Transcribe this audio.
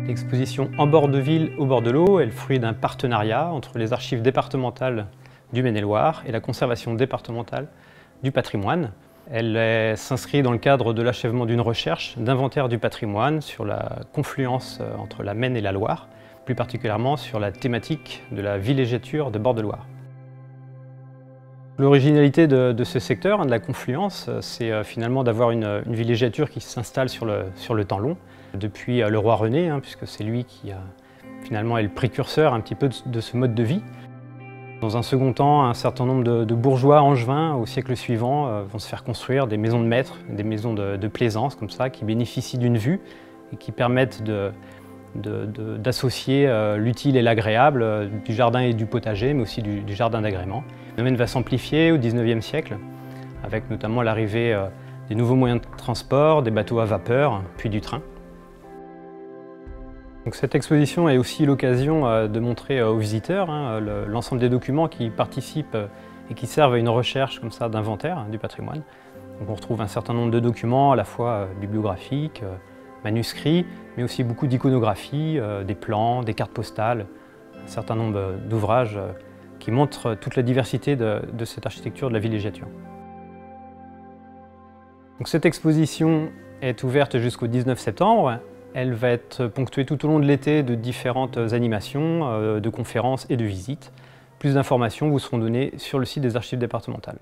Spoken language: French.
L'exposition En bord de ville, au bord de l'eau est le fruit d'un partenariat entre les archives départementales du Maine-et-Loire et la conservation départementale du patrimoine. Elle s'inscrit dans le cadre de l'achèvement d'une recherche d'inventaire du patrimoine sur la confluence entre la Maine et la Loire, plus particulièrement sur la thématique de la villégiature de bord de Loire. L'originalité de ce secteur, de la confluence, c'est finalement d'avoir une villégiature qui s'installe sur le temps long, depuis le roi René, puisque c'est lui qui finalement est le précurseur un petit peu de ce mode de vie. Dans un second temps, un certain nombre de bourgeois angevins au siècle suivant vont se faire construire des maisons de maître, des maisons de plaisance comme ça, qui bénéficient d'une vue et qui permettent d'associer l'utile et l'agréable du jardin et du potager, mais aussi du jardin d'agrément. Le domaine va s'amplifier au XIXe siècle, avec notamment l'arrivée des nouveaux moyens de transport, des bateaux à vapeur, puis du train. Donc cette exposition est aussi l'occasion de montrer aux visiteurs l'ensemble des documents qui participent et qui servent à une recherche comme ça d'inventaire du patrimoine. Donc on retrouve un certain nombre de documents à la fois bibliographiques, manuscrits, mais aussi beaucoup d'iconographie, des plans, des cartes postales, un certain nombre d'ouvrages qui montrent toute la diversité de cette architecture de la villégiature. Donc cette exposition est ouverte jusqu'au 19 septembre. Elle va être ponctuée tout au long de l'été de différentes animations, de conférences et de visites. Plus d'informations vous seront données sur le site des archives départementales.